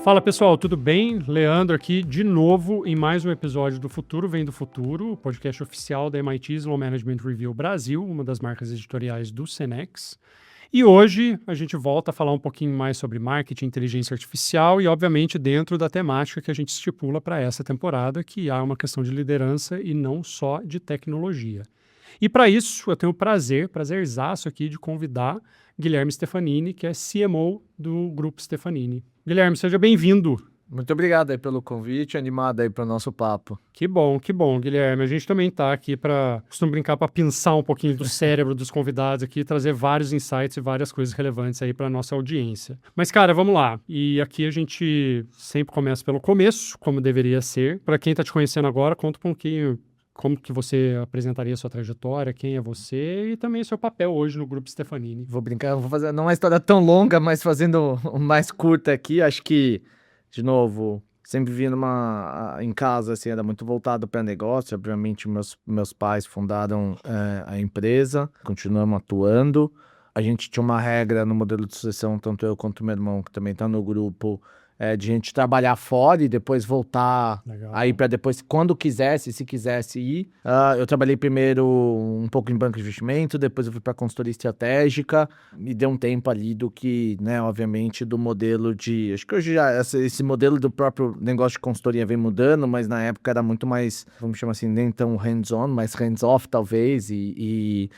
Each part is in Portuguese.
Fala pessoal, tudo bem? Leandro aqui de novo em mais um episódio do Futuro Vem do Futuro, o podcast oficial da MIT Sloan Management Review Brasil, uma das marcas editoriais do Senex. E hoje a gente volta a falar um pouquinho mais sobre marketing, inteligência artificial e, obviamente, dentro da temática que a gente estipula para essa temporada, que há uma questão de liderança e não só de tecnologia. E para isso eu tenho o prazerzaço aqui de convidar Guilherme Stefanini, que é CMO do Grupo Stefanini. Guilherme, seja bem-vindo. Muito obrigado aí pelo convite, animado aí para o nosso papo. Que bom, Guilherme. A gente também está aqui costumo brincar, para pensar um pouquinho do cérebro dos convidados aqui, trazer vários insights e várias coisas relevantes aí para a nossa audiência. Mas, cara, vamos lá. E aqui a gente sempre começa pelo começo, como deveria ser. Para quem está te conhecendo agora, conta um pouquinho como que você apresentaria a sua trajetória, quem é você e também o seu papel hoje no Grupo Stefanini. Vou brincar, vou fazer não uma história tão longa, mas fazendo mais curta aqui. Acho que, de novo, sempre vi em casa, assim, era muito voltado para negócio. Obviamente, meus pais fundaram a empresa, continuamos atuando. A gente tinha uma regra no modelo de sucessão, tanto eu quanto meu irmão, que também está no grupo, de a gente trabalhar fora e depois voltar. Legal. Aí para depois, quando quisesse, se quisesse ir. Eu trabalhei primeiro um pouco em banco de investimento, depois eu fui para consultoria estratégica. Me deu um tempo ali do que, né, obviamente, do modelo de... Acho que hoje já esse modelo do próprio negócio de consultoria vem mudando, mas na época era muito mais, vamos chamar assim, nem tão hands-on, mais hands-off talvez. E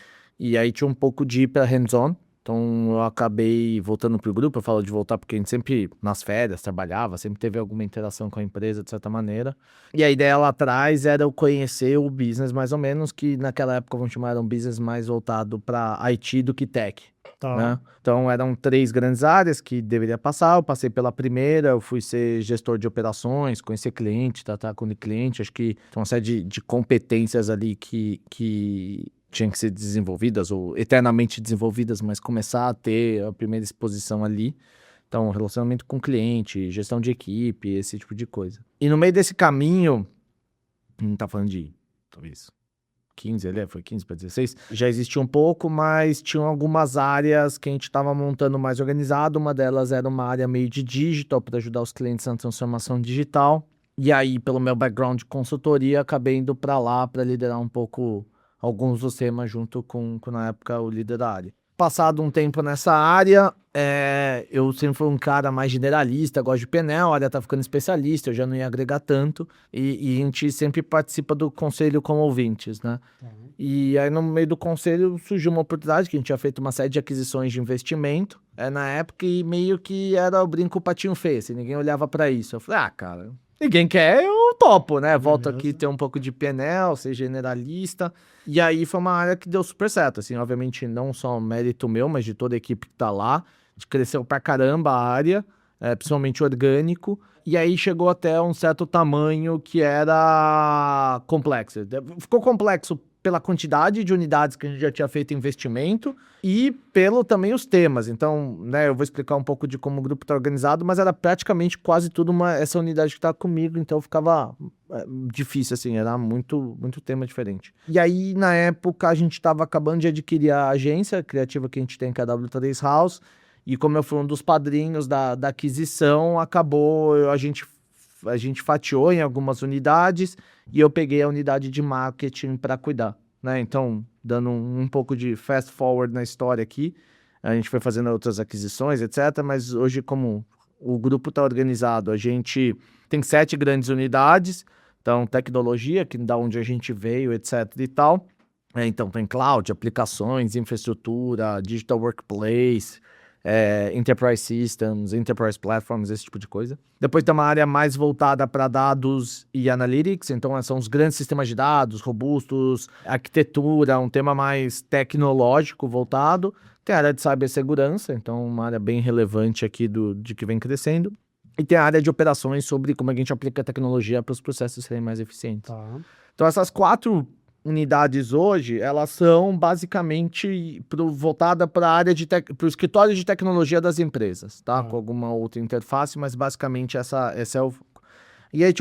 aí tinha um pouco de ir para hands-on. Então, eu acabei voltando pro grupo. Eu falo de voltar porque a gente sempre, nas férias, trabalhava, sempre teve alguma interação com a empresa, de certa maneira. E a ideia lá atrás era eu conhecer o business, mais ou menos, que naquela época, vamos chamar, era um business mais voltado para IT do que tech. Tá. Né? Então, eram 3 grandes áreas que deveria passar. Eu passei pela primeira, eu fui ser gestor de operações, conhecer cliente, tratar com o cliente. Acho que tem uma série de competências ali que tinham que ser desenvolvidas ou eternamente desenvolvidas, mas começar a ter a primeira exposição ali. Então, relacionamento com o cliente, gestão de equipe, esse tipo de coisa. E no meio desse caminho, não tá falando de, talvez, 15, foi 15 para 16, já existia um pouco, mas tinham algumas áreas que a gente estava montando mais organizado. Uma delas era uma área meio de digital, para ajudar os clientes na transformação digital. E aí, pelo meu background de consultoria, acabei indo para lá para liderar um pouco alguns dos temas junto com na época, o líder da área. Passado um tempo nessa área, eu sempre fui um cara mais generalista, gosto de PNL, a área tá ficando especialista, eu já não ia agregar tanto, e a gente sempre participa do conselho como ouvintes, né? Uhum. E aí no meio do conselho surgiu uma oportunidade, que a gente tinha feito uma série de aquisições de investimento, na época, e meio que era o brinco patinho feio, assim, ninguém olhava para isso. Eu falei, cara, ninguém quer, eu topo, né? Volto aqui ter um pouco de PNL, ser generalista. E aí foi uma área que deu super certo, assim, obviamente não só mérito meu, mas de toda a equipe que tá lá. A gente cresceu pra caramba a área, principalmente orgânico. E aí chegou até um certo tamanho que era complexo. Ficou complexo pela quantidade de unidades que a gente já tinha feito investimento e pelo também os temas. Então, né, eu vou explicar um pouco de como o grupo está organizado, mas era praticamente quase tudo essa unidade que está comigo, então ficava difícil, assim, era muito tema diferente. E aí, na época, a gente estava acabando de adquirir a agência criativa que a gente tem, que é a W3 House, e como eu fui um dos padrinhos da aquisição, acabou a gente fatiou em algumas unidades e eu peguei a unidade de marketing para cuidar, né? Então, dando um pouco de fast forward na história aqui, a gente foi fazendo outras aquisições, etc. Mas hoje, como o grupo está organizado, a gente tem 7 grandes unidades. Então, tecnologia, que da onde a gente veio, etc. e tal. Então, tem cloud, aplicações, infraestrutura, digital workplace, Enterprise Systems, Enterprise Platforms, esse tipo de coisa. Depois tem uma área mais voltada para dados e analytics, então são os grandes sistemas de dados, robustos, arquitetura, um tema mais tecnológico voltado. Tem a área de cibersegurança, então uma área bem relevante aqui de que vem crescendo. E tem a área de operações sobre como a gente aplica a tecnologia para os processos serem mais eficientes. Tá. Então essas 4 unidades hoje, elas são basicamente voltadas para a área para o escritório de tecnologia das empresas, tá? Com alguma outra interface, mas basicamente essa é o... E aí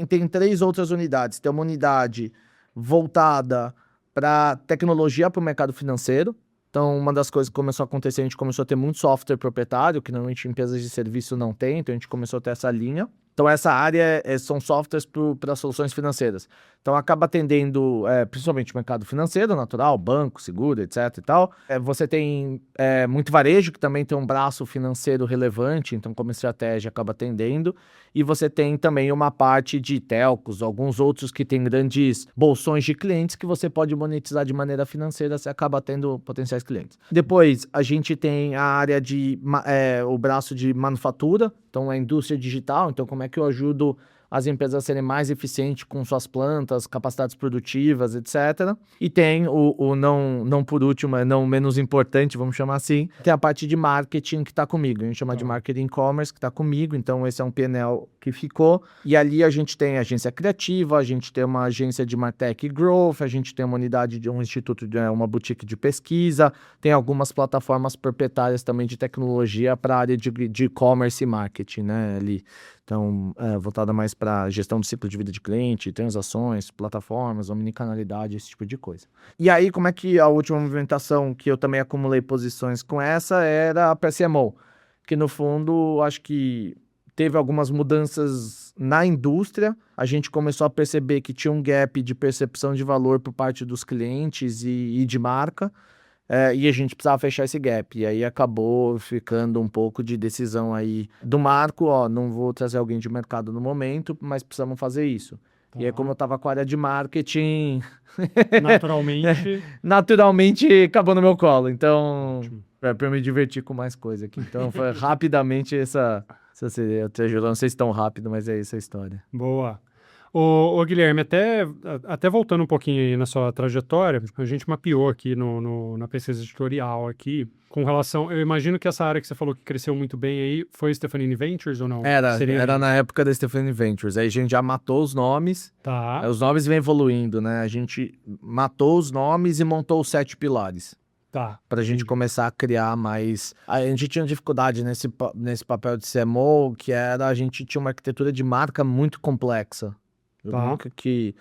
tem 3 outras unidades. Tem uma unidade voltada para tecnologia para o mercado financeiro, Então, uma das coisas que começou a acontecer, a gente começou a ter muito software proprietário, que normalmente empresas de serviço não têm, então a gente começou a ter essa linha. Então, essa área são softwares para soluções financeiras. Então, acaba atendendo principalmente o mercado financeiro, natural, banco, seguro, etc. e tal. Você tem muito varejo, que também tem um braço financeiro relevante, então, como estratégia, acaba atendendo. E você tem também uma parte de telcos, alguns outros que têm grandes bolsões de clientes que você pode monetizar de maneira financeira, você acaba tendo potenciais clientes. Depois, a gente tem a área o braço de manufatura, então a indústria digital, então como é que eu ajudo as empresas a serem mais eficientes com suas plantas, capacidades produtivas, etc. E tem não por último, não menos importante, vamos chamar assim, tem a parte de marketing que está comigo. A gente chama de marketing e-commerce, que está comigo, então esse é um PNL que ficou. E ali a gente tem agência criativa, a gente tem uma agência de Martech e Growth, a gente tem uma unidade de um instituto, uma boutique de pesquisa, tem algumas plataformas proprietárias também de tecnologia para a área de e-commerce e marketing, né, ali. Então, voltada mais para gestão do ciclo de vida de cliente, transações, plataformas, omnicanalidade, esse tipo de coisa. E aí, como é que a última movimentação que eu também acumulei posições com essa era para CMO, que no fundo, acho que teve algumas mudanças na indústria, a gente começou a perceber que tinha um gap de percepção de valor por parte dos clientes e de marca, e a gente precisava fechar esse gap. E aí acabou ficando um pouco de decisão aí do Marco, não vou trazer alguém de mercado no momento, mas precisamos fazer isso. Tá. E aí, como eu estava com a área de marketing... Naturalmente acabou no meu colo. Então, para eu me divertir com mais coisa aqui. Então, foi rapidamente essa seria a trajetória. Não sei se tão rápido, mas é essa a história. Boa. Ô Guilherme, até voltando um pouquinho aí na sua trajetória, a gente mapeou aqui na pesquisa editorial aqui, com relação, eu imagino que essa área que você falou que cresceu muito bem aí, foi Stefanini Ventures ou não? Era na época da Stefanini Ventures, aí a gente já matou os nomes, os nomes vêm evoluindo, né, a gente matou os nomes e montou os 7 pilares. Tá. Pra gente começar a criar mais... A gente tinha dificuldade nesse papel de CMO, que a gente tinha uma arquitetura de marca muito complexa. Eu nunca que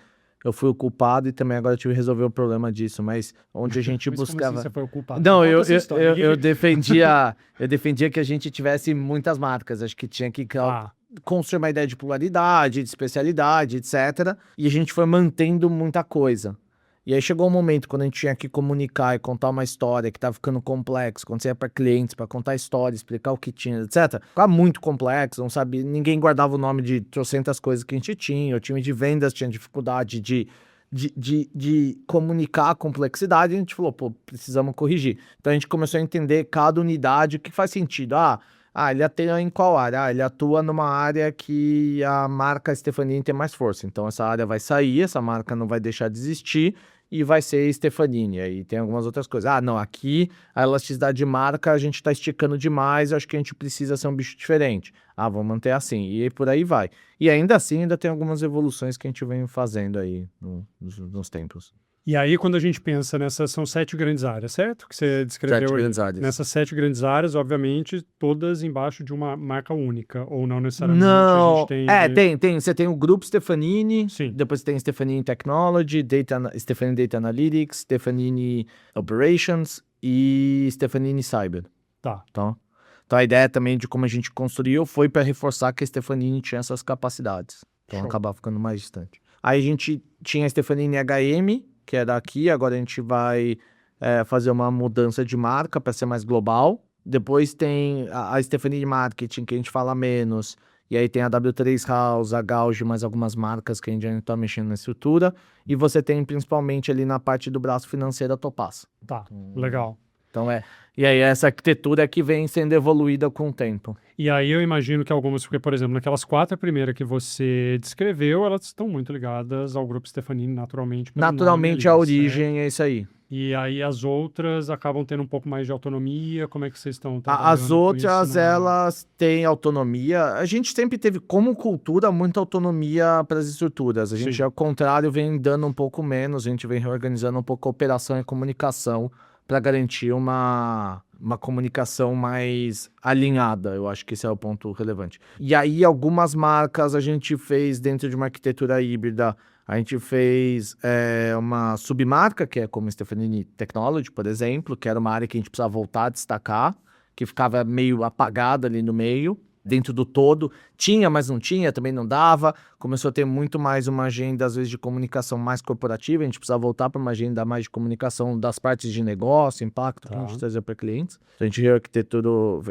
eu fui o culpado e também agora tive que resolver o problema disso, mas onde a gente buscava... Como assim você foi o culpado? Não, eu defendia que a gente tivesse muitas marcas, acho que tinha que construir uma ideia de pluralidade, de especialidade, etc. E a gente foi mantendo muita coisa. E aí chegou um momento quando a gente tinha que comunicar e contar uma história que estava ficando complexo, quando você ia para clientes para contar história, explicar o que tinha, etc. Ficava muito complexo, não sabia, ninguém guardava o nome de trocentas coisas que a gente tinha, o time de vendas tinha dificuldade de comunicar a complexidade, e a gente falou, precisamos corrigir. Então a gente começou a entender cada unidade, o que faz sentido. Ele atua em qual área? Ele atua numa área que a marca Stefanini tem mais força. Então essa área vai sair, essa marca não vai deixar de existir, e vai ser Stefanini. Aí tem algumas outras coisas. Não, aqui a elasticidade de marca a gente está esticando demais, eu acho que a gente precisa ser um bicho diferente. Vamos manter assim. E por aí vai. E ainda assim, ainda tem algumas evoluções que a gente vem fazendo aí nos tempos. E aí, quando a gente pensa são 7 grandes áreas, certo? Que você descreveu 7 aí. grandes áreas. Nessas 7 grandes áreas, obviamente, todas embaixo de uma marca única, ou não necessariamente. Não, a gente tem. Você tem o grupo Stefanini, Sim. Depois tem Stefanini Technology, Stefanini Data Analytics, Stefanini Operations e Stefanini Cyber. Tá. Então a ideia também de como a gente construiu foi para reforçar que a Stefanini tinha essas capacidades. Então acabava ficando mais distante. Aí a gente tinha a Stefanini HM, que é daqui, agora a gente vai fazer uma mudança de marca para ser mais global. Depois tem a Stefanini Marketing, que a gente fala menos, e aí tem a W3 House, a Gauge, mais algumas marcas que a gente ainda está mexendo na estrutura, e você tem principalmente ali na parte do braço financeiro a Topaz. Tá, legal. Então e aí essa arquitetura é que vem sendo evoluída com o tempo. E aí eu imagino que algumas, porque, por exemplo, naquelas 4 primeiras que você descreveu, elas estão muito ligadas ao grupo Stefanini, naturalmente. Naturalmente a origem é isso aí. E aí as outras acabam tendo um pouco mais de autonomia, como é que vocês estão trabalhando As outras, isso, elas têm autonomia. A gente sempre teve como cultura muita autonomia para as estruturas. A gente, ao contrário, vem dando um pouco menos, a gente vem reorganizando um pouco a operação e comunicação para garantir uma comunicação mais alinhada. Eu acho que esse é o ponto relevante. E aí, algumas marcas a gente fez dentro de uma arquitetura híbrida. A gente fez uma submarca, que é como Stefanini Technology, por exemplo, que era uma área que a gente precisava voltar a destacar, que ficava meio apagada ali no meio, dentro do todo. Tinha, mas não tinha, também não dava. Começou a ter muito mais uma agenda, às vezes, de comunicação mais corporativa. A gente precisava voltar para uma agenda mais de comunicação das partes de negócio, impacto, que a gente trazia para clientes. A gente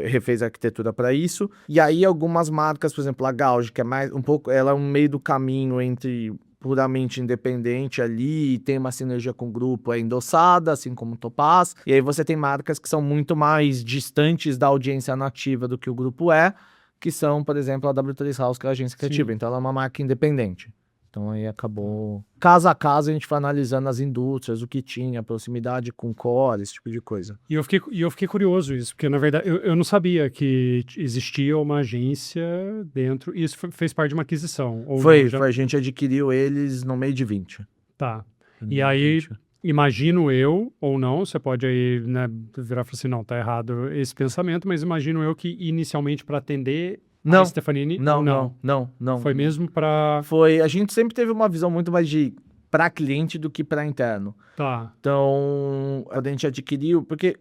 refez a arquitetura para isso. E aí, algumas marcas, por exemplo, a Gauge, que é mais um pouco, ela é um meio do caminho entre puramente independente ali, e tem uma sinergia com o grupo, é endossada, assim como o Topaz. E aí você tem marcas que são muito mais distantes da audiência nativa do que o grupo é, que são, por exemplo, a W3 House, que é a agência criativa. Então, ela é uma marca independente. Então, aí acabou... Casa a casa, a gente foi analisando as indústrias, o que tinha, proximidade com core, esse tipo de coisa. E eu fiquei curioso isso, porque, na verdade, eu não sabia que existia uma agência dentro. E isso fez parte de uma aquisição. Ou Foi, a gente adquiriu eles no meio de 20. Tá. E aí... Imagino eu, ou não, você pode aí, né, virar e falar assim, não, tá errado esse pensamento, mas imagino eu que inicialmente para atender a Stefanini... Não. Foi mesmo para... A gente sempre teve uma visão muito mais de para cliente do que para interno. Tá. Então, a gente adquiriu, porque...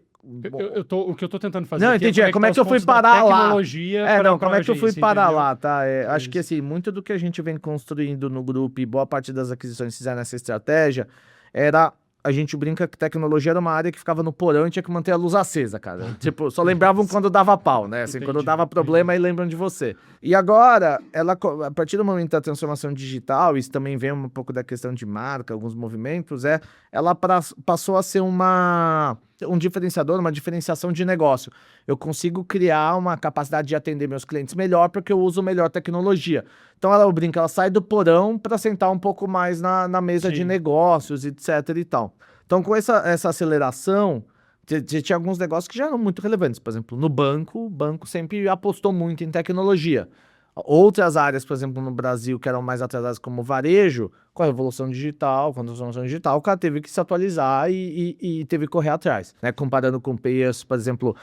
o que eu tô tentando fazer não, aqui entendi. Como é que eu fui parar lá? Como é que eu fui parar lá, tá? Acho que, assim, muito do que a gente vem construindo no grupo e boa parte das aquisições fizeram nessa estratégia era... A gente brinca que tecnologia era uma área que ficava no porão e tinha que manter a luz acesa, cara. Tipo, só lembravam quando dava pau, né? Assim, quando dava problema, aí lembram de você. E agora, a partir do momento da transformação digital, isso também vem um pouco da questão de marca, alguns movimentos, ela passou a ser um diferenciador, uma diferenciação de negócio. Eu consigo criar uma capacidade de atender meus clientes melhor porque eu uso melhor tecnologia. Então, ela brinca, ela sai do porão para sentar um pouco mais na mesa de negócios, etc e tal. Então, com essa aceleração, tinha alguns negócios que já eram muito relevantes. Por exemplo, no banco, o banco sempre apostou muito em tecnologia. Outras áreas, por exemplo, no Brasil, que eram mais atrasadas como varejo, com a revolução digital, o cara teve que se atualizar e teve que correr atrás, né? Comparando com players, por exemplo,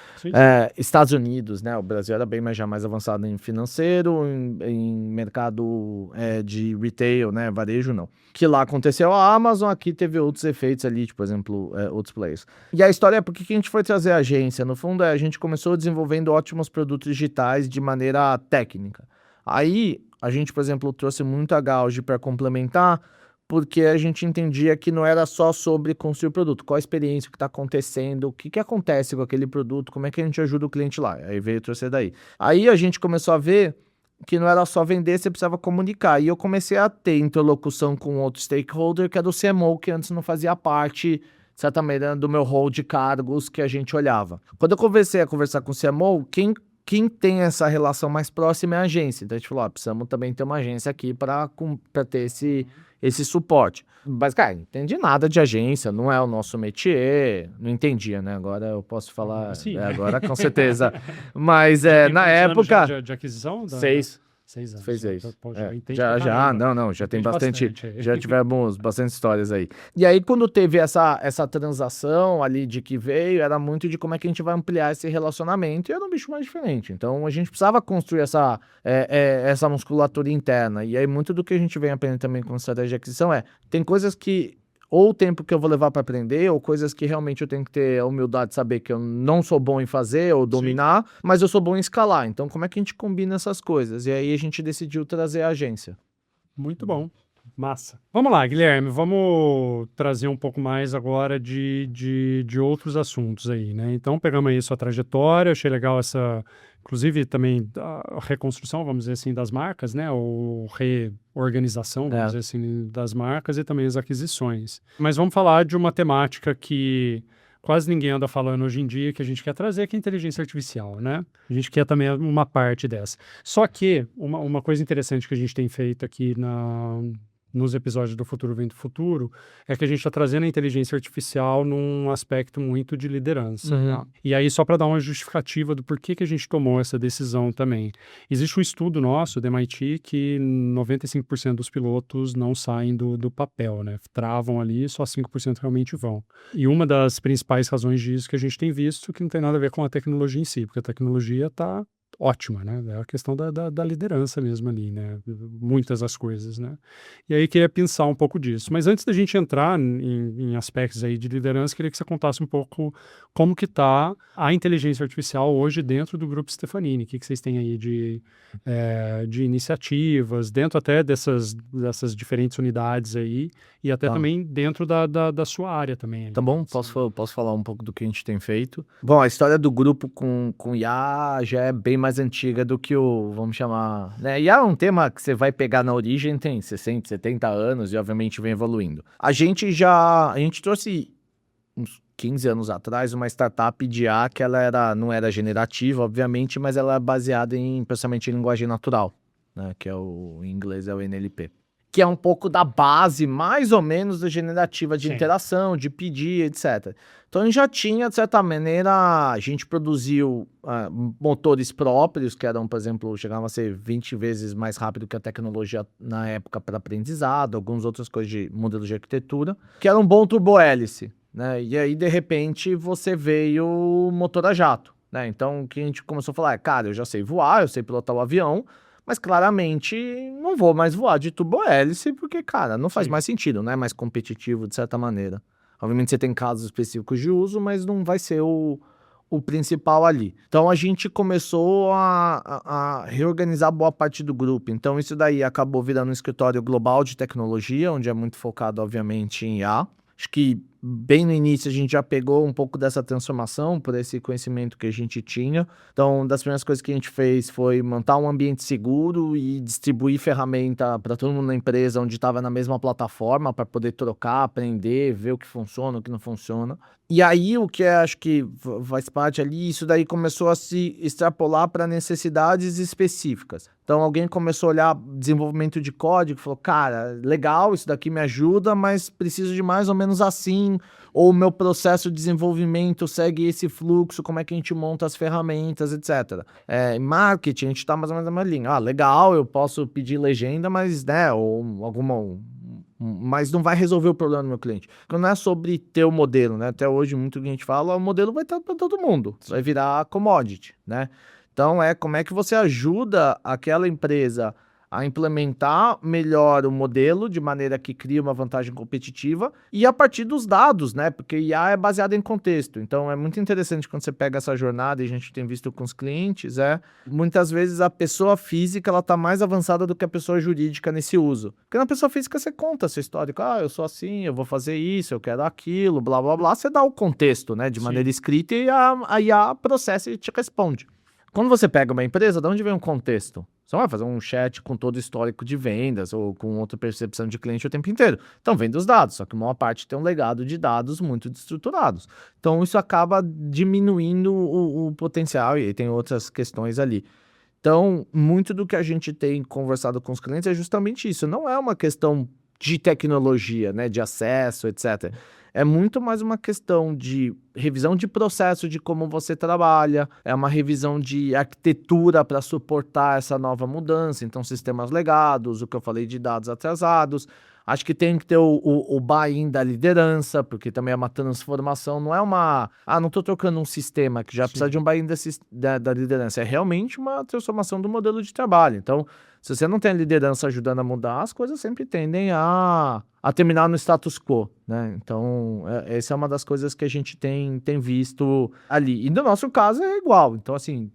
Estados Unidos, né? O Brasil era bem mais avançado em financeiro, em mercado de retail, né? Varejo não. Que lá aconteceu a Amazon, aqui teve outros efeitos ali, tipo, por exemplo, outros players. E a história é por que a gente foi trazer a agência? No fundo, a gente começou desenvolvendo ótimos produtos digitais de maneira técnica. Aí, a gente, por exemplo, trouxe muito a Gauge para complementar, porque a gente entendia que não era só sobre construir o produto, qual a experiência que está acontecendo, o que acontece com aquele produto, como é que a gente ajuda o cliente lá. Aí veio trouxe daí. Aí a gente começou a ver que não era só vender, você precisava comunicar. E eu comecei a ter interlocução com outro stakeholder, que era o CMO, que antes não fazia parte, de certa maneira, do meu rol de cargos que a gente olhava. Quando eu comecei a conversar com o CMO, quem tem essa relação mais próxima é a agência. Então a gente falou, precisamos também ter uma agência aqui para ter esse suporte. Mas, cara, não entendi nada de agência, não é o nosso métier, não entendia, né? Agora eu posso falar, agora com certeza. Mas na época... De aquisição? 6 anos. Fez isso. Já Já tem bastante. Já tivemos bastante histórias aí. E aí, quando teve essa transação ali de que veio, era muito de como é que a gente vai ampliar esse relacionamento, e era um bicho mais diferente. Então, a gente precisava construir essa musculatura interna. E aí, muito do que a gente vem aprendendo também com estratégia de aquisição tem coisas que ou o tempo que eu vou levar para aprender, ou coisas que realmente eu tenho que ter a humildade de saber que eu não sou bom em fazer ou dominar, mas eu sou bom em escalar. Então, como é que a gente combina essas coisas? E aí a gente decidiu trazer a agência. Muito bom. Massa. Vamos lá, Guilherme, vamos trazer um pouco mais agora de outros assuntos aí, né? Então, pegamos aí sua trajetória, achei legal inclusive também a reconstrução, vamos dizer assim, das marcas, né? Ou reorganização, vamos dizer assim, das marcas e também as aquisições. Mas vamos falar de uma temática que quase ninguém anda falando hoje em dia, que a gente quer trazer, que é a inteligência artificial, né? A gente quer também uma parte dessa. Só que uma coisa interessante que a gente tem feito aqui nos episódios do Futuro Vem do Futuro, é que a gente está trazendo a inteligência artificial num aspecto muito de liderança. Tá? E aí, só para dar uma justificativa do porquê que a gente tomou essa decisão também. Existe um estudo nosso, do MIT, que 95% dos pilotos não saem do papel, né? Travam ali, só 5% realmente vão. E uma das principais razões disso que a gente tem visto, que não tem nada a ver com a tecnologia em si, porque a tecnologia está ótima, né? É a questão da liderança mesmo ali, né? Muitas das coisas, né? E aí queria pensar um pouco disso. Mas antes da gente entrar em aspectos aí de liderança, queria que você contasse um pouco como que tá a inteligência artificial hoje dentro do Grupo Stefanini. O que vocês têm aí de iniciativas, dentro até dessas diferentes unidades aí, e até Tá. também dentro da sua área também. Tá bom, posso falar um pouco do que a gente tem feito. Bom, a história do grupo com IA já é bem mais antiga do que vamos chamar, né? IA é um tema que você vai pegar na origem, tem 60, 70 anos e obviamente vem evoluindo. A gente trouxe uns 15 anos atrás uma startup de IA que ela não era generativa, obviamente, mas ela é baseada principalmente em linguagem natural, né? Que em inglês é o NLP. Que é um pouco da base, mais ou menos, da generativa de interação, de pedir, etc. Então, a gente já tinha, de certa maneira, a gente produziu motores próprios, que eram, por exemplo, chegavam a ser 20 vezes mais rápido que a tecnologia na época para aprendizado, algumas outras coisas de modelos de arquitetura, que era um bom turbo-hélice, né? E aí, de repente, você veio o motor a jato, né? Então, o que a gente começou a falar é, cara, eu já sei voar, eu sei pilotar o avião, mas claramente não vou mais voar de turbo-hélice porque, cara, não faz mais sentido, não é mais competitivo de certa maneira. Obviamente você tem casos específicos de uso, mas não vai ser o principal ali. Então a gente começou a reorganizar boa parte do grupo. Então isso daí acabou virando um escritório global de tecnologia, onde é muito focado, obviamente, em IA. Acho que bem no início a gente já pegou um pouco dessa transformação por esse conhecimento que a gente tinha. Então, uma das primeiras coisas que a gente fez foi montar um ambiente seguro e distribuir ferramenta para todo mundo na empresa onde estava na mesma plataforma para poder trocar, aprender, ver o que funciona, o que não funciona. E aí o que acho que faz parte ali, isso daí começou a se extrapolar para necessidades específicas. Então alguém começou a olhar desenvolvimento de código e falou, cara, legal, isso daqui me ajuda, mas preciso de mais ou menos assim, ou o meu processo de desenvolvimento segue esse fluxo, como é que a gente monta as ferramentas, etc. Marketing, a gente está mais ou menos na mesma linha. Ah, legal, eu posso pedir legenda, mas, né, ou mas não vai resolver o problema do meu cliente. Porque não é sobre ter o modelo, né? Até hoje, muito que a gente fala, o modelo vai estar para todo mundo. Vai virar commodity, né? Então, como é que você ajuda aquela empresa a implementar melhor o modelo de maneira que cria uma vantagem competitiva e a partir dos dados, né? Porque IA é baseado em contexto. Então, é muito interessante quando você pega essa jornada, e a gente tem visto com os clientes, muitas vezes a pessoa física ela está mais avançada do que a pessoa jurídica nesse uso. Porque na pessoa física você conta seu histórico, eu sou assim, eu vou fazer isso, eu quero aquilo, blá, blá, blá. Você dá o contexto, né? De maneira escrita e a IA processa e te responde. Quando você pega uma empresa, de onde vem um contexto? Você não vai fazer um chat com todo o histórico de vendas ou com outra percepção de cliente o tempo inteiro. Então, vem dos dados, só que uma parte tem um legado de dados muito estruturados. Então, isso acaba diminuindo o potencial e tem outras questões ali. Então, muito do que a gente tem conversado com os clientes é justamente isso. Não é uma questão de tecnologia, né, de acesso, etc. É muito mais uma questão de revisão de processo de como você trabalha, é uma revisão de arquitetura para suportar essa nova mudança, então sistemas legados, o que eu falei de dados atrasados. Acho que tem que ter o buy-in da liderança, porque também é uma transformação, não é não estou trocando um sistema que já precisa de um buy-in da liderança, é realmente uma transformação do modelo de trabalho. Então, se você não tem a liderança ajudando a mudar, as coisas sempre tendem a terminar no status quo, né? Então, essa é uma das coisas que a gente tem visto ali. E no nosso caso é igual. Então, assim,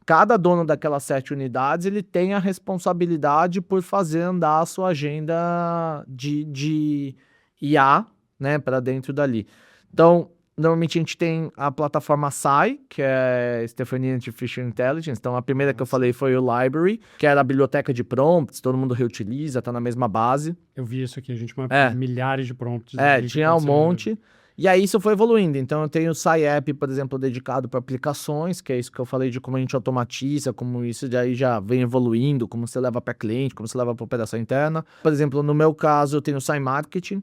cada dono daquelas 7 unidades, ele tem a responsabilidade por fazer andar a sua agenda de IA, né, para dentro dali. Então, normalmente a gente tem a plataforma SAI, que é Stefanini Artificial Intelligence. Então, a primeira que eu falei foi o Library, que era a biblioteca de prompts, todo mundo reutiliza, tá na mesma base. Eu vi isso aqui, a gente milhares de prompts. Tinha um monte. E aí isso foi evoluindo. Então eu tenho o SciApp, por exemplo, dedicado para aplicações, que é isso que eu falei de como a gente automatiza, como isso daí já vem evoluindo, como você leva para cliente, como você leva para operação interna. Por exemplo, no meu caso, eu tenho o SciMarketing.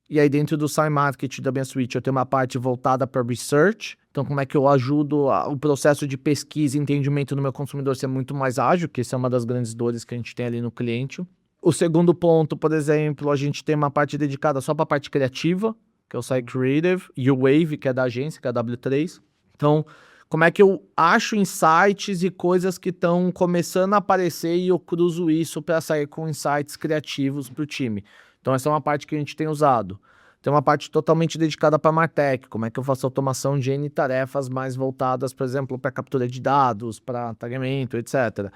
E aí dentro do SciMarketing da minha suite eu tenho uma parte voltada para research. Então como é que eu ajudo o processo de pesquisa e entendimento do meu consumidor ser muito mais ágil, que essa é uma das grandes dores que a gente tem ali no cliente. O segundo ponto, por exemplo, a gente tem uma parte dedicada só para a parte criativa, que é o SciCreative, e o Wave, que é da agência, que é a W3. Então, como é que eu acho insights e coisas que estão começando a aparecer e eu cruzo isso para sair com insights criativos para o time. Então essa é uma parte que a gente tem usado. Tem uma parte totalmente dedicada para Martech, como é que eu faço automação de N tarefas mais voltadas, por exemplo, para captura de dados, para tagamento, etc.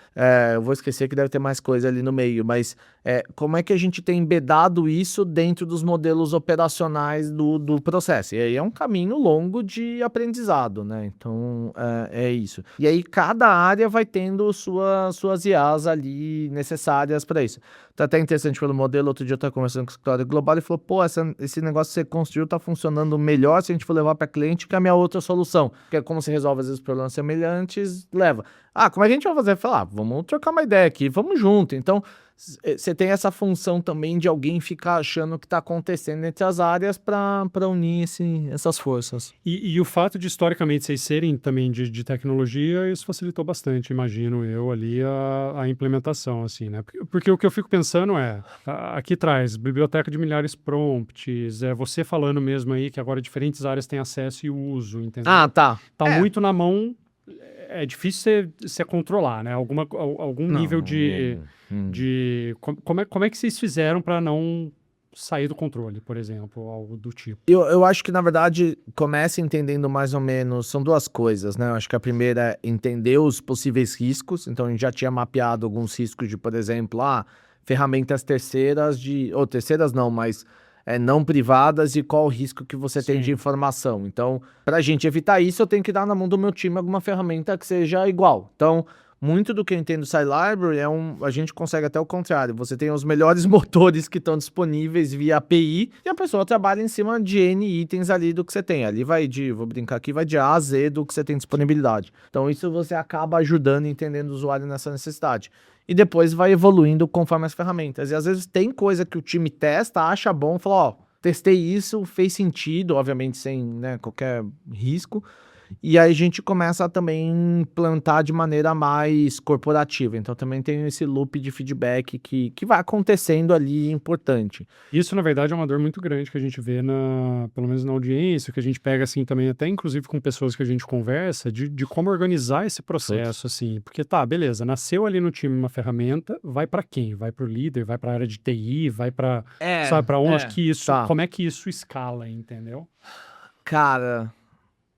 Eu vou esquecer que deve ter mais coisa ali no meio, mas como é que a gente tem embedado isso dentro dos modelos operacionais do processo? E aí é um caminho longo de aprendizado, né? Então, é isso. E aí cada área vai tendo suas IAs ali necessárias para isso. Tá até interessante pelo modelo. Outro dia eu estava conversando com o escritório global e falou, pô, esse negócio que você construiu tá funcionando melhor se a gente for levar para cliente que a minha outra solução. Que é como se resolve às vezes problemas semelhantes, leva. Como é que a gente vai fazer? Falar, vamos trocar uma ideia aqui, vamos junto. Então, você tem essa função também de alguém ficar achando o que está acontecendo entre as áreas para unir essas forças. E o fato de, historicamente, vocês serem também de tecnologia, isso facilitou bastante, imagino eu, ali a implementação, assim, né? Porque o que eu fico pensando aqui traz biblioteca de milhares de prompts, você falando mesmo aí que agora diferentes áreas têm acesso e uso, entendeu? Tá. Tá muito na mão, é difícil você controlar, né? Algum nível de... Como é que vocês fizeram para não sair do controle, por exemplo, algo do tipo? Eu acho que, na verdade, começa entendendo mais ou menos, são duas coisas, né? Eu acho que a primeira é entender os possíveis riscos, então a gente já tinha mapeado alguns riscos de, por exemplo, ferramentas terceiras ou terceiras não, mas não privadas e qual o risco que você tem de informação. Então, para a gente evitar isso, eu tenho que dar na mão do meu time alguma ferramenta que seja igual. Então, muito do que eu entendo do Sci Library a gente consegue até o contrário. Você tem os melhores motores que estão disponíveis via API e a pessoa trabalha em cima de N itens ali do que você tem. Ali vou brincar aqui, vai de A a Z do que você tem disponibilidade. Então isso você acaba ajudando e entendendo o usuário nessa necessidade. E depois vai evoluindo conforme as ferramentas. E às vezes tem coisa que o time testa, acha bom, fala, testei isso, fez sentido, obviamente sem qualquer risco. E aí a gente começa a também implantar de maneira mais corporativa. Então também tem esse loop de feedback que vai acontecendo ali importante. Isso, na verdade, é uma dor muito grande que a gente vê, pelo menos na audiência, que a gente pega assim também, até inclusive com pessoas que a gente conversa, de como organizar esse processo, assim. Porque beleza, nasceu ali no time uma ferramenta, vai para quem? Vai para o líder, vai para a área de TI, vai para sabe para onde que isso, como é que isso escala, entendeu? Cara...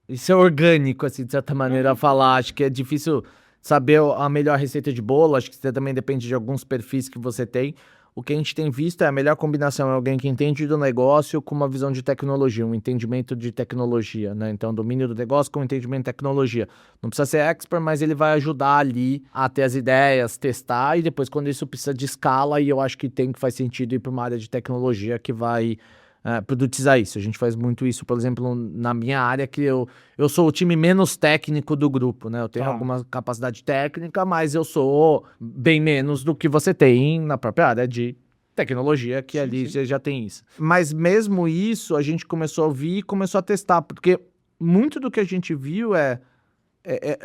Isso é orgânico, assim, de certa maneira, a falar. Acho que é difícil saber a melhor receita de bolo. Acho que você também depende de alguns perfis que você tem. O que a gente tem visto é a melhor combinação é alguém que entende do negócio com uma visão de tecnologia, um entendimento de tecnologia, né? Então, domínio do negócio com entendimento de tecnologia. Não precisa ser expert, mas ele vai ajudar ali a ter as ideias, testar, e depois, quando isso precisa de escala, e eu acho que faz sentido ir para uma área de tecnologia que vai... produtizar isso. A gente faz muito isso, por exemplo, na minha área, que eu sou o time menos técnico do grupo, né? Eu tenho alguma capacidade técnica, mas eu sou bem menos do que você tem na própria área de tecnologia, que ali você já tem isso. Mas mesmo isso, a gente começou a ouvir e começou a testar, porque muito do que a gente viu é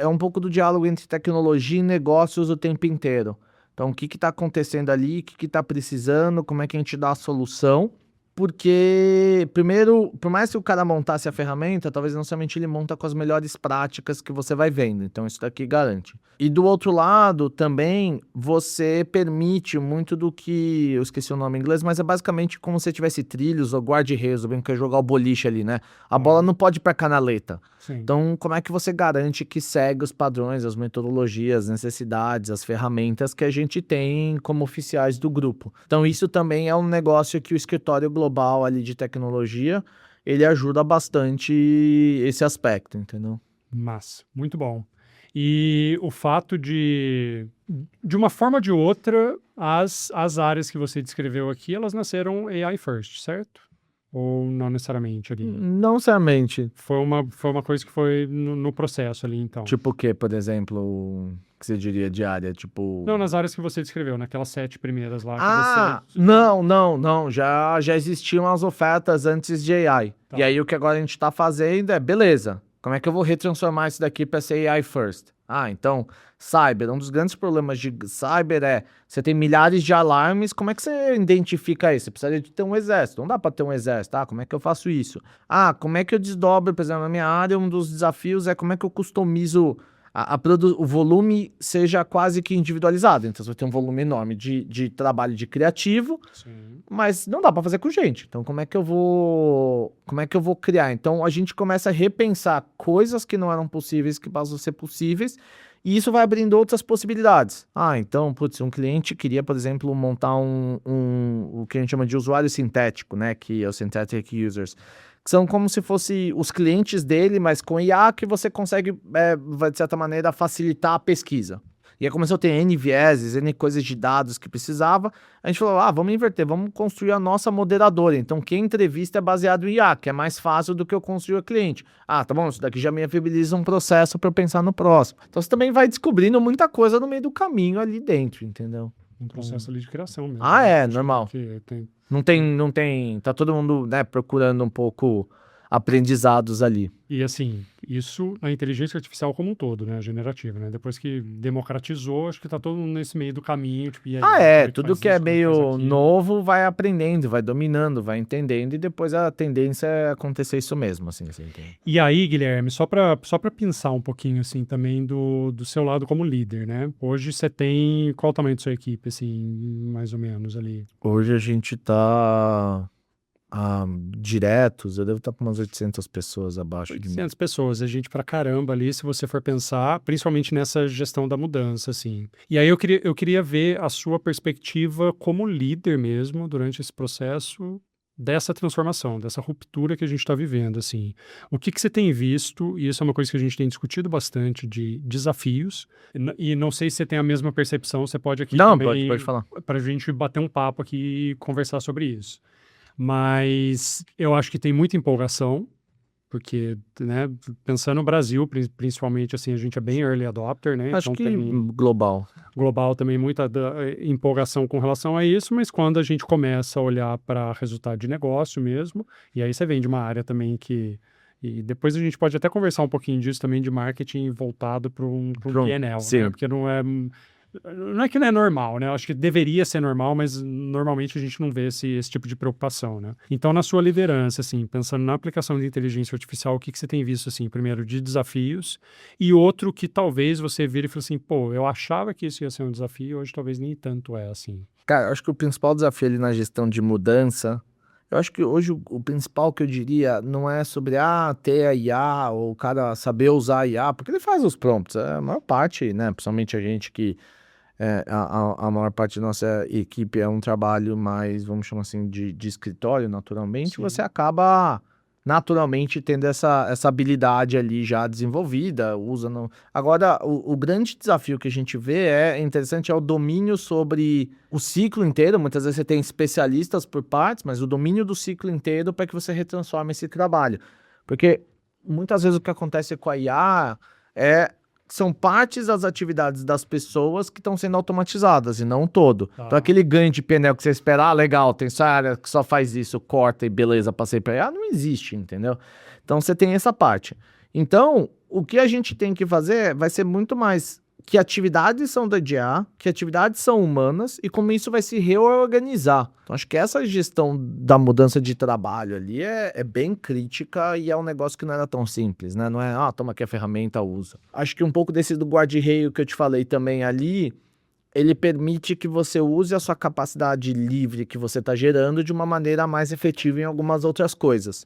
um pouco do diálogo entre tecnologia e negócios o tempo inteiro. Então, o que está acontecendo ali, o que está precisando, como é que a gente dá a solução. Porque, primeiro, por mais que o cara montasse a ferramenta, talvez não somente ele monta com as melhores práticas que você vai vendo. Então, isso daqui garante. E do outro lado, também, você permite muito do que... Eu esqueci o nome em inglês, mas é basicamente como se tivesse trilhos ou guarda-redes, ou bem que é jogar o boliche ali, né? A bola não pode ir pra canaleta. Sim. Então, como é que você garante que segue os padrões, as metodologias, as necessidades, as ferramentas que a gente tem como oficiais do grupo? Então, isso também é um negócio que o escritório global ali de tecnologia, ele ajuda bastante esse aspecto, entendeu? Massa, muito bom. E o fato de uma forma ou de outra, as áreas que você descreveu aqui, elas nasceram AI first, certo? Ou não necessariamente ali? Não necessariamente. Foi uma coisa que foi no processo ali, então. Tipo o quê, por exemplo, que você diria de área? Tipo... Não, nas áreas que você descreveu, naquelas 7 primeiras lá. Que você... Não. Já existiam as ofertas antes de AI. E aí o que agora a gente está fazendo beleza, como é que eu vou retransformar isso daqui para ser AI first? Então, cyber, um dos grandes problemas de cyber é, você tem milhares de alarmes, como é que você identifica isso? Você precisaria de ter um exército, não dá para ter um exército, como é que eu faço isso? Como é que eu desdobro, por exemplo, na minha área, um dos desafios é como é que eu customizo o volume seja quase que individualizado, então você vai ter um volume enorme de trabalho de criativo, Sim. mas não dá para fazer com gente. Então, como é que eu vou criar? Então, a gente começa a repensar coisas que não eram possíveis, que passam a ser possíveis, e isso vai abrindo outras possibilidades. Então, um cliente queria, por exemplo, montar o que a gente chama de usuário sintético, né? Que é o Synthetic Users. Que são como se fosse os clientes dele, mas com IA que você consegue, de certa maneira, facilitar a pesquisa. E aí começou a ter N vieses, N coisas de dados que precisava. A gente falou, vamos inverter, vamos construir a nossa moderadora. Então, quem entrevista é baseado em IA, que é mais fácil do que eu construir o cliente. Tá bom, isso daqui já me viabiliza um processo para eu pensar no próximo. Então, você também vai descobrindo muita coisa no meio do caminho ali dentro, entendeu? Um processo ali de criação mesmo. Normal. Que tem... Não tem, tá todo mundo, né, procurando um pouco aprendizados ali. E assim, isso na inteligência artificial como um todo, né? Generativa, né? Depois que democratizou, acho que tá todo mundo nesse meio do caminho. Tipo, e aí, Tudo que é meio novo vai aprendendo, vai dominando, vai entendendo, e depois a tendência é acontecer isso mesmo, assim, você entende? E aí, Guilherme, só pra pensar um pouquinho, assim, também do seu lado como líder, né? Hoje você tem, qual o tamanho da sua equipe, assim, mais ou menos ali? Hoje a gente tá... diretos, eu devo estar com umas 800 pessoas abaixo de mim. 800 pessoas, é gente pra caramba ali, se você for pensar, principalmente nessa gestão da mudança, assim. E aí eu queria ver a sua perspectiva como líder mesmo, durante esse processo dessa transformação, dessa ruptura que a gente está vivendo, assim. O que você tem visto, e isso é uma coisa que a gente tem discutido bastante, de desafios, e não sei se você tem a mesma percepção, você pode aqui também, pode falar. para a gente bater um papo aqui e conversar sobre isso. Mas eu acho que tem muita empolgação, porque, né, pensando no Brasil, principalmente, assim, a gente é bem early adopter, né? Acho então que tem global também muita empolgação com relação a isso, mas quando a gente começa a olhar para resultado de negócio mesmo, e aí você vem de uma área também que... E depois a gente pode até conversar um pouquinho disso também de marketing voltado para um PNL, né? Porque não é que não é normal, né? Eu acho que deveria ser normal, mas normalmente a gente não vê esse tipo de preocupação, né? Então, na sua liderança, assim, pensando na aplicação de inteligência artificial, o que você tem visto, assim, primeiro, de desafios, e outro que talvez você vire e fale assim, eu achava que isso ia ser um desafio, hoje talvez nem tanto é, assim. Cara, eu acho que o principal desafio ali na gestão de mudança, eu acho que hoje o principal que eu diria não é sobre ter a IA ou o cara saber usar a IA, porque ele faz os prompts, a maior parte, né, principalmente a gente que a maior parte da nossa equipe é um trabalho mais, vamos chamar assim, de escritório, naturalmente, Sim. você acaba naturalmente tendo essa habilidade ali já desenvolvida, Agora, o grande desafio que a gente vê é interessante, é o domínio sobre o ciclo inteiro. Muitas vezes você tem especialistas por partes, mas o domínio do ciclo inteiro para que você retransforme esse trabalho. Porque muitas vezes o que acontece com a IA são partes das atividades das pessoas que estão sendo automatizadas e não todo. Então aquele ganho de pneu que você espera, legal, tem essa área que só faz isso, corta e beleza, passei para IA, não existe, entendeu? Então você tem essa parte. Então, o que a gente tem que fazer vai ser muito mais que atividades são da IA, que atividades são humanas e como isso vai se reorganizar. Então, acho que essa gestão da mudança de trabalho ali é bem crítica e é um negócio que não era tão simples, né? Não é, toma aqui a ferramenta, usa. Acho que um pouco desse do guarda-reio que eu te falei também ali, ele permite que você use a sua capacidade livre que você está gerando de uma maneira mais efetiva em algumas outras coisas.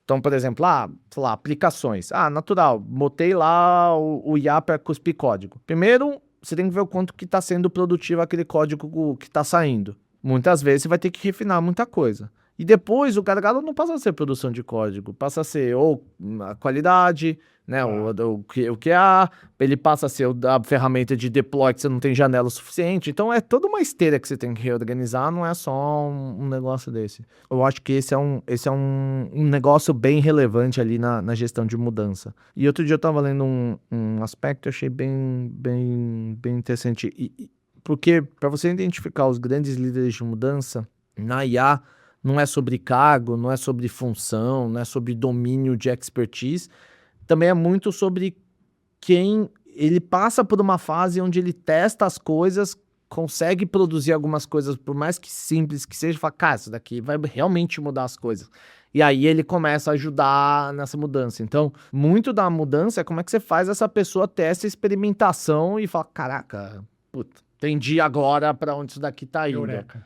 Então, por exemplo, sei lá, aplicações. Natural, botei lá o IA para cuspir código. Primeiro, você tem que ver o quanto que está sendo produtivo aquele código que está saindo. Muitas vezes você vai ter que refinar muita coisa. E depois o gargalo não passa a ser produção de código, passa a ser ou a qualidade, né? O que ele passa a ser a ferramenta de deploy que você não tem janela suficiente. Então é toda uma esteira que você tem que reorganizar, não é só um negócio desse. Eu acho que esse é um negócio bem relevante ali na gestão de mudança. E outro dia eu estava lendo um aspecto que eu achei bem interessante. Porque para você identificar os grandes líderes de mudança, na IA, não é sobre cargo, não é sobre função, não é sobre domínio de expertise. Também é muito sobre quem ele passa por uma fase onde ele testa as coisas, consegue produzir algumas coisas, por mais que simples que seja, fala, cara, isso daqui vai realmente mudar as coisas. E aí ele começa a ajudar nessa mudança. Então, muito da mudança é como é que você faz essa pessoa ter essa experimentação e fala, caraca, puta, entendi agora pra onde isso daqui tá indo. Eureka.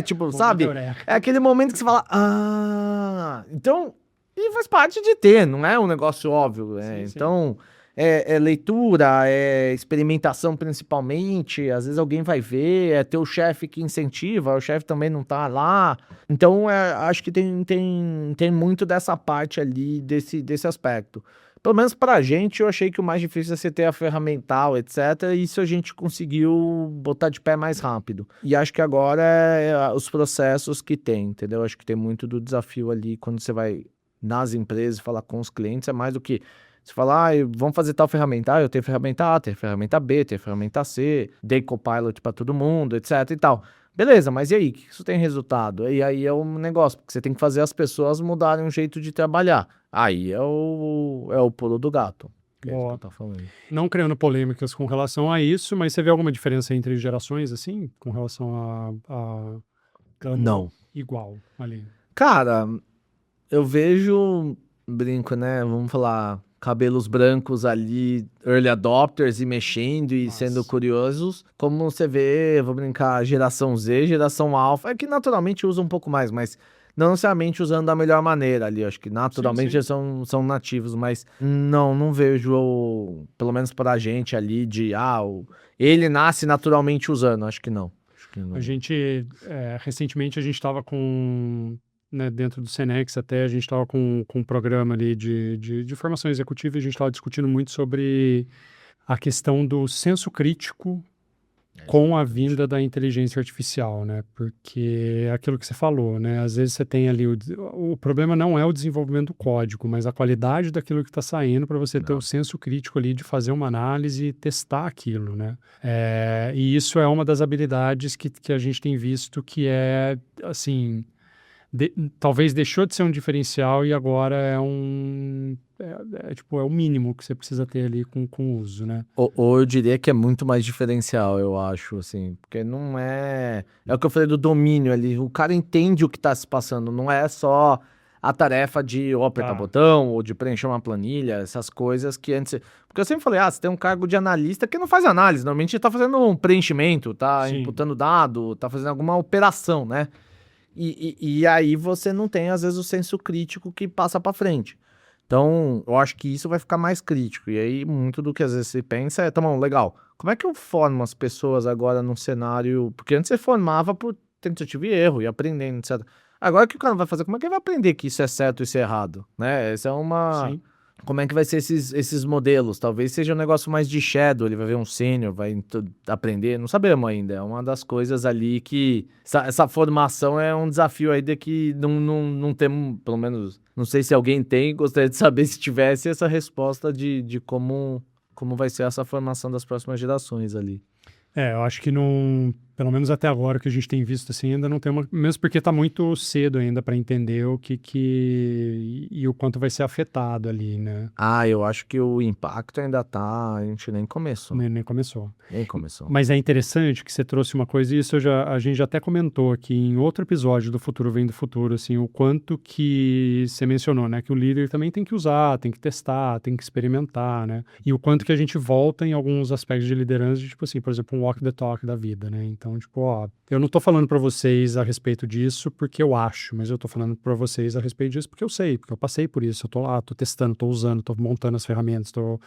Tipo, sabe? Eureka. É aquele momento que você fala, então, e faz parte de ter, não é um negócio óbvio. Sim. Então, é leitura, é experimentação principalmente, às vezes alguém vai ver, é ter o chefe que incentiva, o chefe também não tá lá. Então, acho que tem muito dessa parte ali, desse aspecto. Pelo menos pra gente, eu achei que o mais difícil é você ter a ferramental, etc. E isso a gente conseguiu botar de pé mais rápido. E acho que agora é os processos que tem, entendeu? Acho que tem muito do desafio ali quando você vai nas empresas falar com os clientes, é mais do que você falar, vamos fazer tal ferramenta, eu tenho ferramenta A, tenho ferramenta B, tenho ferramenta C, dei Copilot para todo mundo, etc e tal. Beleza, mas e aí, o que isso tem resultado? E aí é um negócio, porque você tem que fazer as pessoas mudarem um jeito de trabalhar. Aí é o pulo do gato. Que é isso que eu tô falando. Não criando polêmicas com relação a isso, mas você vê alguma diferença entre gerações, assim, com relação a Não. igual ali? Cara, eu vejo, brinco, né? Vamos falar, cabelos brancos ali, early adopters e mexendo e sendo curiosos. Como você vê, vou brincar, geração Z, geração alfa, é que naturalmente usa um pouco mais, mas não necessariamente usando da melhor maneira ali. Acho que naturalmente Sim. eles são nativos, mas não vejo, pelo menos pra gente ali, ele nasce naturalmente usando. Acho que não. A gente, recentemente, a gente estava com, né, dentro do Senex até, a gente estava com um programa ali de formação executiva e a gente estava discutindo muito sobre a questão do senso crítico com a vinda da inteligência artificial, né? Porque é aquilo que você falou, né? Às vezes você tem ali, o problema não é o desenvolvimento do código, mas a qualidade daquilo que está saindo para você ter o senso crítico ali de fazer uma análise e testar aquilo, né? E isso é uma das habilidades que a gente tem visto que é, assim, talvez deixou de ser um diferencial e agora é o mínimo que você precisa ter ali com o uso, né? Ou eu diria que é muito mais diferencial, eu acho, assim, porque não é... É o que eu falei do domínio ali, o cara entende o que tá se passando, não é só a tarefa de apertar botão ou de preencher uma planilha, essas coisas que antes... Porque eu sempre falei, você tem um cargo de analista que não faz análise, normalmente tá fazendo um preenchimento, tá imputando dado, tá fazendo alguma operação, né? E aí você não tem, às vezes, o senso crítico que passa pra frente. Então, eu acho que isso vai ficar mais crítico. E aí, muito do que às vezes você pensa tá bom, legal. Como é que eu formo as pessoas agora num cenário... Porque antes você formava por tentativa e erro, e aprendendo, etc. Agora, o que o cara vai fazer? Como é que ele vai aprender que isso é certo e isso é errado? Né? Essa é uma... Sim. Como é que vai ser esses modelos? Talvez seja um negócio mais de shadow, ele vai ver um sênior, vai aprender, não sabemos ainda. É uma das coisas ali que... Essa formação é um desafio ainda que não temos, pelo menos... Não sei se alguém tem, gostaria de saber se tivesse essa resposta de como vai ser essa formação das próximas gerações ali. Eu acho que não, pelo menos até agora que a gente tem visto assim, ainda não tem uma, mesmo porque está muito cedo ainda para entender o que e o quanto vai ser afetado ali, né? Eu acho que o impacto ainda tá, a gente nem começou. Nem começou. Nem começou. Mas é interessante que você trouxe uma coisa, e isso a gente já até comentou aqui em outro episódio do Futuro Vem do Futuro, assim, o quanto que você mencionou, né? Que o líder também tem que usar, tem que testar, tem que experimentar, né? E o quanto que a gente volta em alguns aspectos de liderança, tipo assim, por exemplo, um walk the talk da vida, né? Então, tipo, eu não tô falando pra vocês a respeito disso porque eu acho, mas eu tô falando pra vocês a respeito disso porque eu sei, porque eu passei por isso, eu tô lá, tô testando, tô usando, tô montando as ferramentas, tô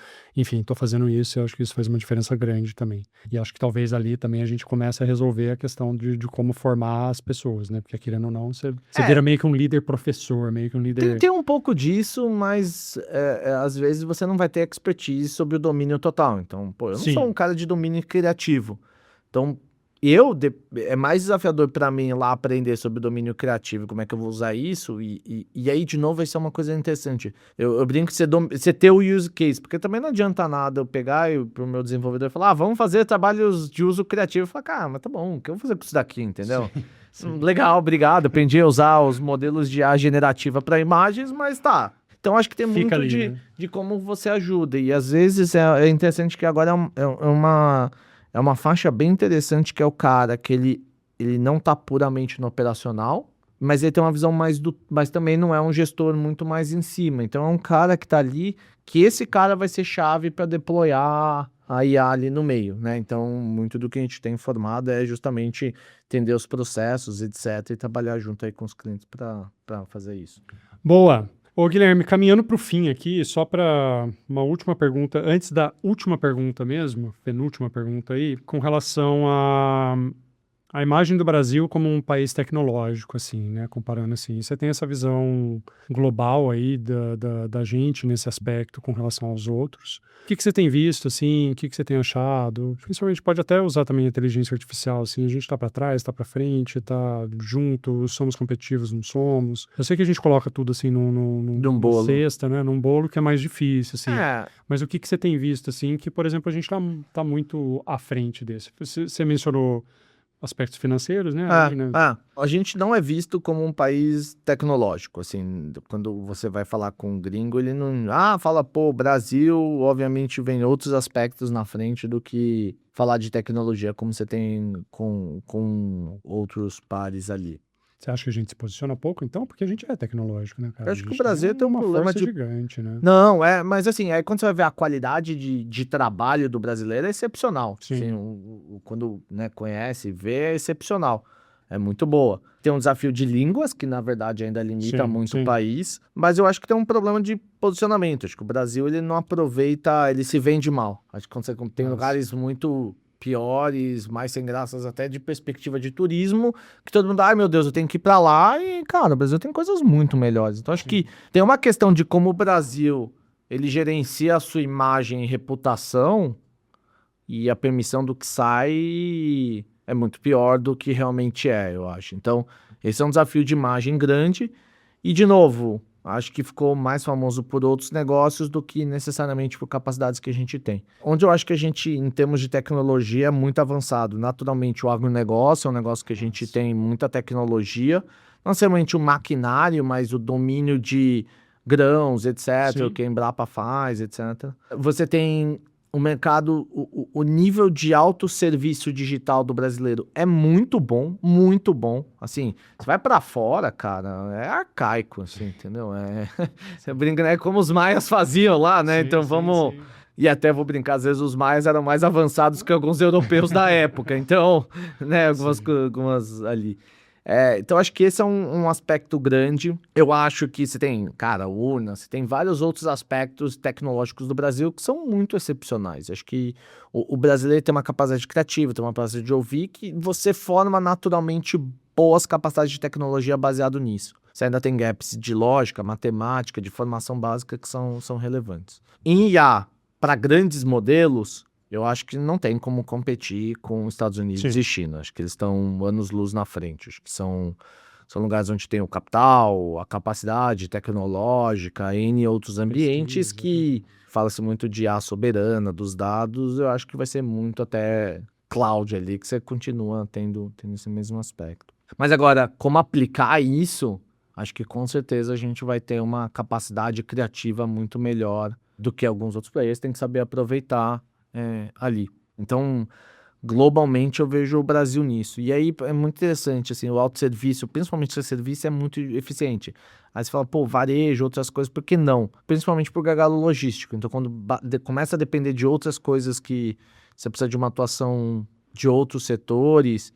fazendo isso, e eu acho que isso faz uma diferença grande também. E acho que talvez ali também a gente comece a resolver a questão de como formar as pessoas, né? Porque querendo ou não, você vira meio que um líder professor, meio que um líder... Tem um pouco disso, mas às vezes você não vai ter expertise sobre o domínio total. Então, eu não sou um cara de domínio criativo. Então, é mais desafiador para mim lá aprender sobre domínio criativo, como é que eu vou usar isso, e aí, de novo, isso é uma coisa interessante. Eu brinco que você ter o use case, porque também não adianta nada eu pegar pro meu desenvolvedor e falar, vamos fazer trabalhos de uso criativo. Eu falo, cara, mas tá bom, o que eu vou fazer com isso daqui, entendeu? Sim. Legal, obrigado, aprendi a usar os modelos de IA generativa para imagens, mas tá. Então, acho que tem Fica muito ali, né? de como você ajuda. E, às vezes, é interessante que agora é uma faixa bem interessante, que é o cara que ele não tá puramente no operacional, mas ele tem uma visão mas também não é um gestor muito mais em cima. Então, é um cara que tá ali, que esse cara vai ser chave para deployar a IA ali no meio, né? Então, muito do que a gente tem formado é justamente entender os processos, etc., e trabalhar junto aí com os clientes para fazer isso. Boa. Ô, Guilherme, caminhando para o fim aqui, só para uma última pergunta, antes da última pergunta mesmo, penúltima pergunta aí, com relação a imagem do Brasil como um país tecnológico, assim, né? Comparando assim, você tem essa visão global aí da gente nesse aspecto com relação aos outros. O que você tem visto, assim? O que você tem achado? Principalmente pode até usar também a inteligência artificial, assim, a gente tá para trás, tá para frente, tá junto, somos competitivos, não somos. Eu sei que a gente coloca tudo assim De um numa bolo. cesta, né? Num bolo que é mais difícil, assim. É, Mas o que você tem visto, assim, que, por exemplo, a gente tá muito à frente desse? Você mencionou aspectos financeiros, né? Ali, né? a gente não é visto como um país tecnológico, assim, quando você vai falar com um gringo, ele não, fala, pô, Brasil, obviamente vem outros aspectos na frente do que falar de tecnologia, como você tem com outros pares ali. Você acha que a gente se posiciona pouco, então? Porque a gente é tecnológico, né, cara? Eu A acho que o gente Brasil tem um uma problema força de... gigante, né? Não, mas assim, aí quando você vai ver a qualidade de trabalho do brasileiro é excepcional. Sim. Assim, quando, né, conhece, vê, é excepcional. É muito boa. Tem um desafio de línguas, que na verdade ainda limita Sim, muito sim. o país, mas eu acho que tem um problema de posicionamento. Acho que o Brasil ele não aproveita, ele se vende mal. Acho que quando você tem Nossa. lugares muito piores, mais sem graças até de perspectiva de turismo, que todo mundo, ai meu Deus, eu tenho que ir pra lá, e cara, o Brasil tem coisas muito melhores. Então acho que tem uma questão de como o Brasil ele gerencia a sua imagem e reputação, e a permissão do que sai é muito pior do que realmente é, eu acho. Então, esse é um desafio de imagem grande. E, de novo, acho que ficou mais famoso por outros negócios do que necessariamente por capacidades que a gente tem. Onde eu acho que a gente, em termos de tecnologia, é muito avançado. Naturalmente, o agronegócio é um negócio que a gente tem muita tecnologia. Não somente o maquinário, mas o domínio de grãos, etc., Sim. o que a Embrapa faz, etc. Você tem o mercado, o nível de autosserviço digital do brasileiro é muito bom, muito bom. Assim, você vai pra fora, cara, é arcaico, assim, entendeu? Você brinca, né? Como os maias faziam lá, né? Sim, Então sim, vamos... sim. E até vou brincar, às vezes os maias eram mais avançados que alguns europeus da época. Então, né, algumas ali. Então, acho que esse é um aspecto grande. Eu acho que você tem, cara, urna, você tem vários outros aspectos tecnológicos do Brasil que são muito excepcionais. Acho que o brasileiro tem uma capacidade criativa, tem uma capacidade de ouvir, que você forma naturalmente boas capacidades de tecnologia baseado nisso. Você ainda tem gaps de lógica, matemática, de formação básica que são relevantes. Em IA, para grandes modelos, eu acho que não tem como competir com os Estados Unidos Sim. e China. Acho que eles estão anos-luz na frente. Acho que são lugares onde tem o capital, a capacidade tecnológica, N outros ambientes que fala-se muito de IA soberana, dos dados. Eu acho que vai ser muito até cloud ali, que você continua tendo esse mesmo aspecto. Mas agora, como aplicar isso, acho que com certeza a gente vai ter uma capacidade criativa muito melhor do que alguns outros players. Tem que saber aproveitar ali. Então, globalmente eu vejo o Brasil nisso. E aí é muito interessante, assim, o autosserviço, principalmente se o serviço é muito eficiente. Aí você fala, pô, varejo, outras coisas, por que não? Principalmente por gargalo logístico. Então, quando começa a depender de outras coisas que você precisa de uma atuação de outros setores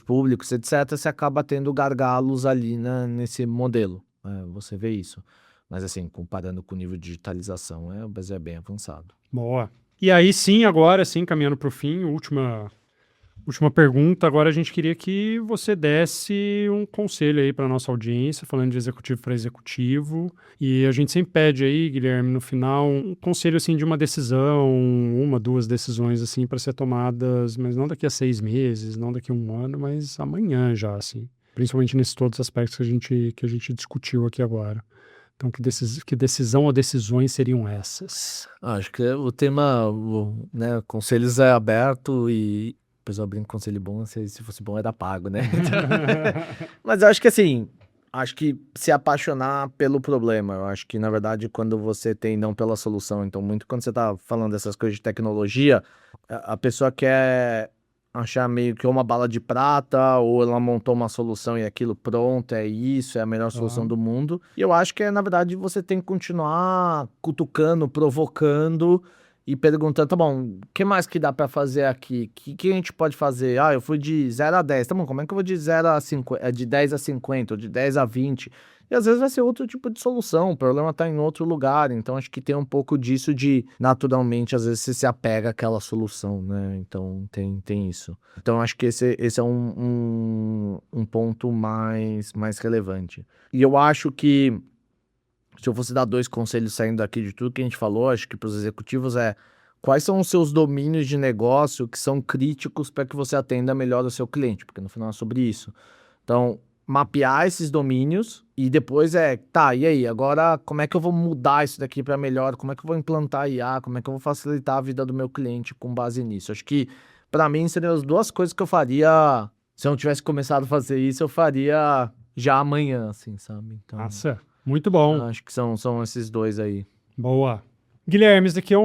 públicos, etc., você acaba tendo gargalos ali nesse modelo. Você vê isso. Mas assim, comparando com o nível de digitalização, o Brasil é bem avançado. Boa. E aí sim, agora sim, caminhando para o fim, última pergunta. Agora a gente queria que você desse um conselho aí para nossa audiência, falando de executivo para executivo. E a gente sempre pede aí, Guilherme, no final, um conselho assim de uma decisão, uma, duas decisões assim para ser tomadas, mas não daqui a 6 meses, não daqui a 1 ano, mas amanhã já, assim. Principalmente nesses todos os aspectos que a gente discutiu aqui agora. Então, que decisão ou decisões seriam essas? Acho que o tema, né, conselhos é aberto e o pessoal brinca com conselho bom, se fosse bom era pago, né? Mas eu acho que assim, Acho que se apaixonar pelo problema. Eu acho que, na verdade, quando você tem não pela solução. Então, muito quando você tá falando dessas coisas de tecnologia, a pessoa quer achar meio que uma bala de prata, ou ela montou uma solução e aquilo pronto, é isso, é a melhor solução do mundo. E eu acho que, na verdade, você tem que continuar cutucando, provocando e perguntando, tá bom, o que mais que dá pra fazer aqui? O que a gente pode fazer? Ah, eu fui de 0 a 10, tá bom, como é que eu vou de 0 a 50, de 10 a 50, ou de 10 a 20? E às vezes vai ser outro tipo de solução, o problema tá em outro lugar, então acho que tem um pouco disso de, naturalmente, às vezes você se apega àquela solução, né? Então tem isso. Então acho que esse é um ponto mais relevante. E eu acho que, se eu fosse dar 2 conselhos saindo daqui de tudo que a gente falou, acho que para os executivos quais são os seus domínios de negócio que são críticos para que você atenda melhor o seu cliente, porque no final é sobre isso. Então, mapear esses domínios e depois tá, e aí, agora como é que eu vou mudar isso daqui para melhor? Como é que eu vou implantar IA? Como é que eu vou facilitar a vida do meu cliente com base nisso? Acho que, para mim, seriam as 2 coisas que eu faria. Se eu não tivesse começado a fazer isso, eu faria já amanhã, assim, sabe? Então, Nossa, muito bom. acho que são esses 2 aí. Boa. Guilherme, isso daqui é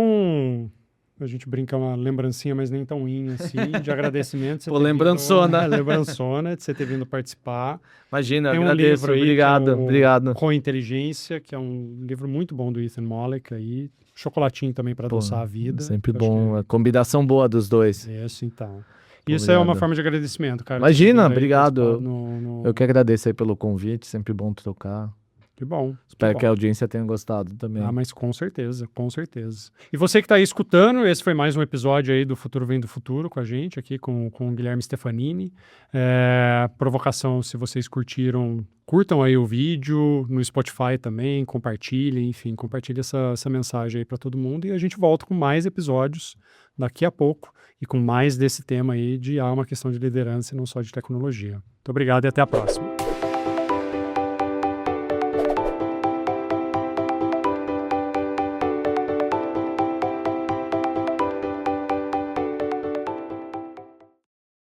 a gente brinca, uma lembrancinha, mas nem tão in assim, de agradecimento. Pô, lembrançona. Lembrançona de você ter vindo participar. Imagina, Tem um agradeço, livro aí, obrigado, que é o obrigado. Co-Inteligência, que é um livro muito bom do Ethan Mollick aí. Chocolatinho também para adoçar a vida. Sempre Eu bom, a combinação boa dos dois. Isso, então. Pô, Isso é uma obrigado. forma de agradecimento, cara. Imagina, Você vir aí obrigado. participar Eu que agradeço aí pelo convite, sempre bom trocar. Que bom. Espero bom. que a audiência tenha gostado também. Ah, mas com certeza, com certeza. E você que está aí escutando, esse foi mais um episódio aí do Futuro Vem do Futuro com a gente, aqui com o Guilherme Stefanini. Provocação, se vocês curtiram, curtam aí o vídeo, no Spotify também, compartilhem, enfim, compartilhe essa mensagem aí para todo mundo e a gente volta com mais episódios daqui a pouco e com mais desse tema aí de uma questão de liderança e não só de tecnologia. Muito obrigado e até a próxima.